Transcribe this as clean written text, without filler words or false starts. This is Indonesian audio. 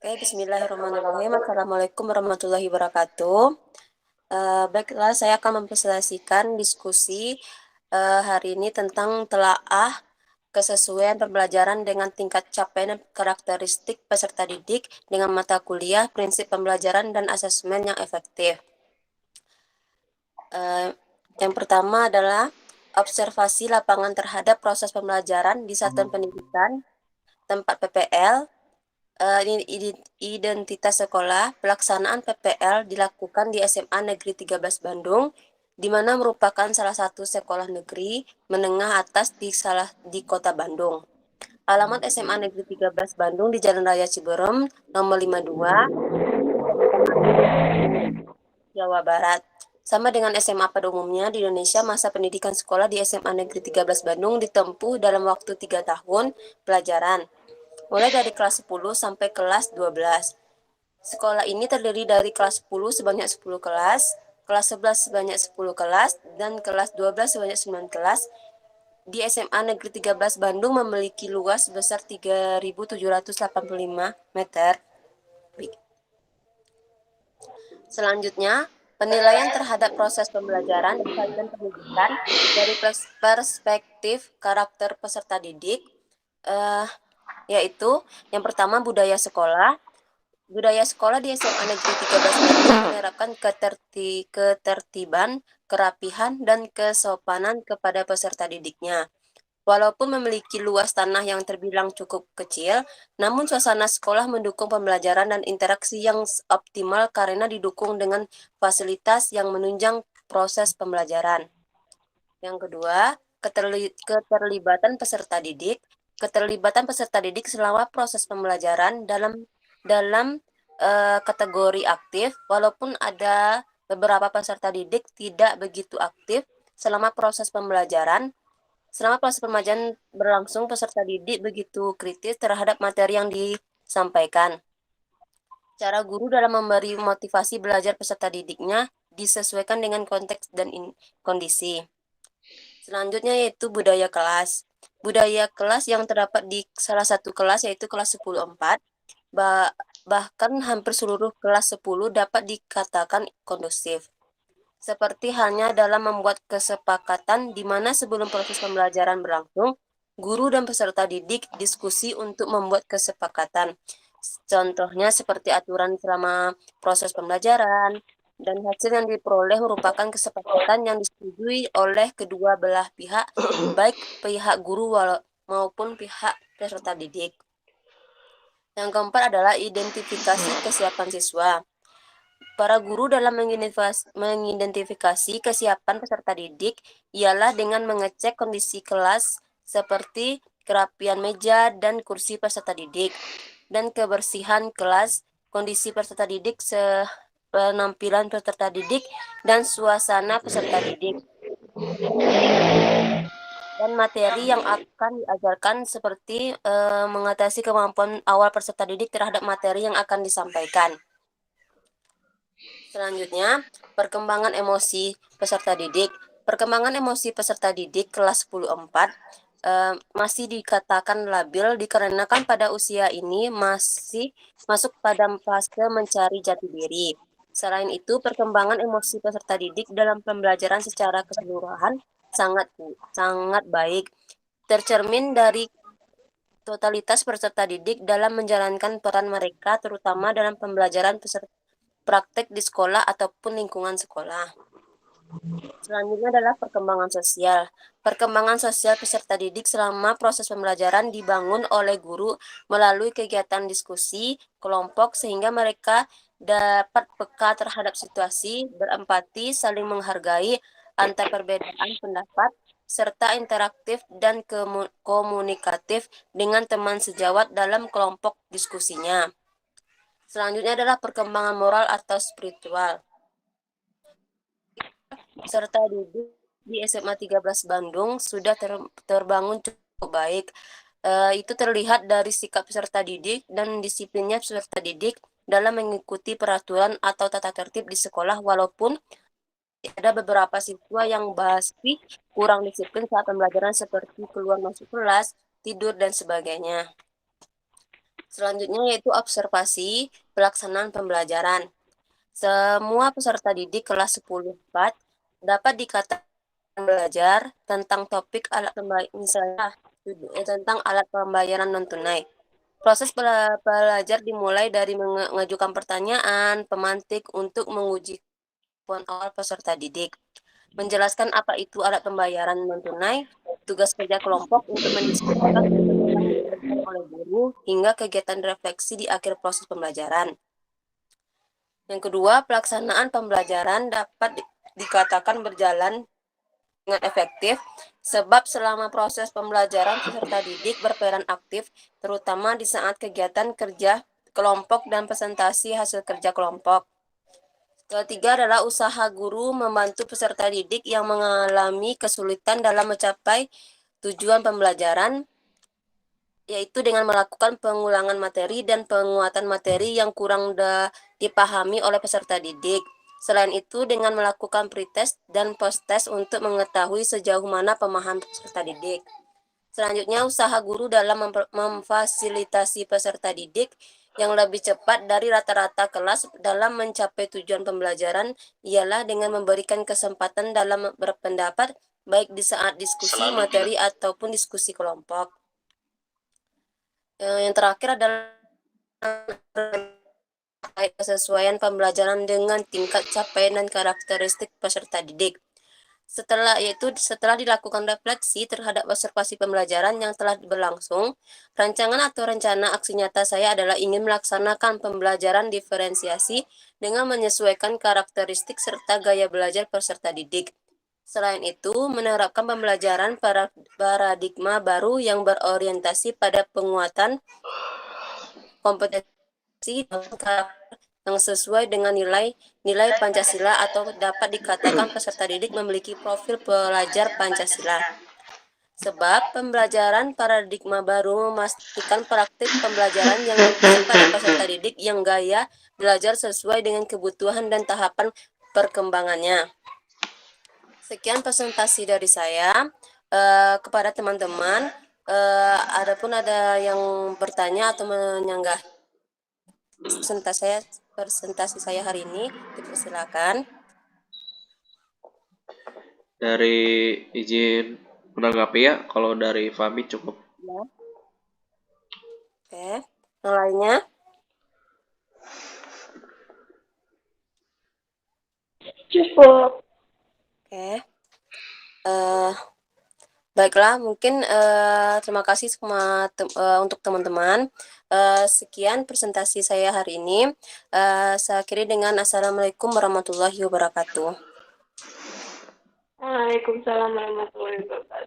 Bismillahirrahmanirrahim. Assalamualaikum warahmatullahi wabarakatuh. Baiklah, saya akan mempresentasikan diskusi hari ini tentang telaah kesesuaian pembelajaran dengan tingkat capaian dan karakteristik peserta didik dengan mata kuliah, prinsip pembelajaran, dan asesmen yang efektif. Yang pertama adalah observasi lapangan terhadap proses pembelajaran di satuan pendidikan, tempat PPL, identitas sekolah. Pelaksanaan PPL dilakukan di SMA Negeri 13 Bandung, di mana merupakan salah satu sekolah negeri menengah atas di Kota Bandung. Alamat SMA Negeri 13 Bandung di Jalan Raya Ciberem, nomor 52, Kecamatan Agung, Jawa Barat. Sama dengan SMA pada umumnya di Indonesia, masa pendidikan sekolah di SMA Negeri 13 Bandung ditempuh dalam waktu 3 tahun pelajaran, mulai dari kelas 10 sampai kelas 12. Sekolah ini terdiri dari kelas 10 sebanyak 10 kelas, kelas 11 sebanyak 10 kelas, dan kelas 12 sebanyak 9 kelas. Di SMA Negeri 13 Bandung memiliki luas sebesar 3.785 meter. Selanjutnya, penilaian terhadap proses pembelajaran di satuan pendidikan dari perspektif karakter peserta didik, yaitu yang pertama budaya sekolah. Budaya sekolah di SMA Negeri 13 Bandung menerapkan ketertiban, kerapihan, dan kesopanan kepada peserta didiknya. Walaupun memiliki luas tanah yang terbilang cukup kecil, namun suasana sekolah mendukung pembelajaran dan interaksi yang optimal karena didukung dengan fasilitas yang menunjang proses pembelajaran. Yang kedua, keterlibatan peserta didik. Keterlibatan peserta didik selama proses pembelajaran dalam kategori aktif, walaupun ada beberapa peserta didik tidak begitu aktif selama proses pembelajaran. Selama proses pembelajaran berlangsung, peserta didik begitu kritis terhadap materi yang disampaikan. Cara guru dalam memberi motivasi belajar peserta didiknya disesuaikan dengan konteks dan kondisi. Selanjutnya yaitu budaya kelas. Budaya kelas yang terdapat di salah satu kelas yaitu kelas 10-4, bahkan hampir seluruh kelas 10 dapat dikatakan kondusif. Seperti halnya dalam membuat kesepakatan di mana sebelum proses pembelajaran berlangsung, guru dan peserta didik diskusi untuk membuat kesepakatan. Contohnya seperti aturan selama proses pembelajaran, dan hasil yang diperoleh merupakan kesepakatan yang disetujui oleh kedua belah pihak, baik pihak guru maupun pihak peserta didik. Yang keempat adalah identifikasi kesiapan siswa. Para guru dalam mengidentifikasi kesiapan peserta didik ialah dengan mengecek kondisi kelas seperti kerapian meja dan kursi peserta didik, dan kebersihan kelas, kondisi peserta didik, penampilan peserta didik, dan suasana peserta didik. Dan materi yang akan diajarkan seperti mengatasi kemampuan awal peserta didik terhadap materi yang akan disampaikan. Selanjutnya, perkembangan emosi peserta didik. Perkembangan emosi peserta didik kelas 10-4 masih dikatakan labil dikarenakan pada usia ini masih masuk pada fase mencari jati diri. Selain itu, perkembangan emosi peserta didik dalam pembelajaran secara keseluruhan sangat baik, tercermin dari totalitas peserta didik dalam menjalankan peran mereka, terutama dalam pembelajaran praktek di sekolah ataupun lingkungan sekolah. Selanjutnya adalah perkembangan sosial. Perkembangan sosial peserta didik selama proses pembelajaran dibangun oleh guru melalui kegiatan diskusi kelompok sehingga mereka dapat peka terhadap situasi, berempati, saling menghargai antar perbedaan pendapat, serta interaktif dan komunikatif dengan teman sejawat dalam kelompok diskusinya. Selanjutnya adalah perkembangan moral atau spiritual. Peserta didik di SMA 13 Bandung sudah terbangun cukup baik. Itu terlihat dari sikap peserta didik dan disiplinnya peserta didik dalam mengikuti peraturan atau tata tertib di sekolah, walaupun ada beberapa siswa yang masih kurang disiplin saat pembelajaran seperti keluar masuk kelas, tidur, dan sebagainya. Selanjutnya yaitu observasi pelaksanaan pembelajaran. Semua peserta didik kelas 10 4 dapat dikatakan belajar tentang topik alat misalnya tentang alat pembayaran non tunai. Proses belajar dimulai dari mengajukan pertanyaan, pemantik untuk menguji kemampuan awal peserta didik, menjelaskan apa itu alat pembayaran non tunai, tugas kerja kelompok untuk mendiskusikan metode yang diberikan oleh guru, hingga kegiatan refleksi di akhir proses pembelajaran. Yang kedua, pelaksanaan pembelajaran dapat dikatakan berjalan dengan efektif, sebab selama proses pembelajaran peserta didik berperan aktif, terutama di saat kegiatan kerja kelompok dan presentasi hasil kerja kelompok. Ketiga adalah usaha guru membantu peserta didik yang mengalami kesulitan dalam mencapai tujuan pembelajaran, yaitu dengan melakukan pengulangan materi dan penguatan materi yang kurang dipahami oleh peserta didik. Selain itu, dengan melakukan pretest dan post-test untuk mengetahui sejauh mana pemahaman peserta didik. Selanjutnya, usaha guru dalam memfasilitasi peserta didik yang lebih cepat dari rata-rata kelas dalam mencapai tujuan pembelajaran ialah dengan memberikan kesempatan dalam berpendapat, baik di saat diskusi materi ataupun diskusi kelompok. Yang terakhir adalah kesesuaian pembelajaran dengan tingkat capaian dan karakteristik peserta didik. Setelah dilakukan refleksi terhadap observasi pembelajaran yang telah berlangsung, rancangan atau rencana aksi nyata saya adalah ingin melaksanakan pembelajaran diferensiasi dengan menyesuaikan karakteristik serta gaya belajar peserta didik. Selain itu, menerapkan pembelajaran paradigma baru yang berorientasi pada penguatan kompetensi dan karakter yang sesuai dengan nilai Pancasila atau dapat dikatakan peserta didik memiliki profil pelajar Pancasila. Sebab pembelajaran paradigma baru memastikan praktik pembelajaran yang diuji pada peserta didik yang gaya belajar sesuai dengan kebutuhan dan tahapan perkembangannya. Sekian presentasi dari saya kepada teman-teman. Adapun ada yang bertanya atau menyanggah presentasi saya hari ini, dipersilakan. Dari izin menanggapi ya, kalau dari Fami cukup. Ya. Oke, yang lainnya? Cukup. Oke. Baiklah, mungkin terima kasih untuk teman-teman. Sekian presentasi saya hari ini. Saya akhiri dengan Assalamualaikum warahmatullahi wabarakatuh. Waalaikumsalam warahmatullahi wabarakatuh.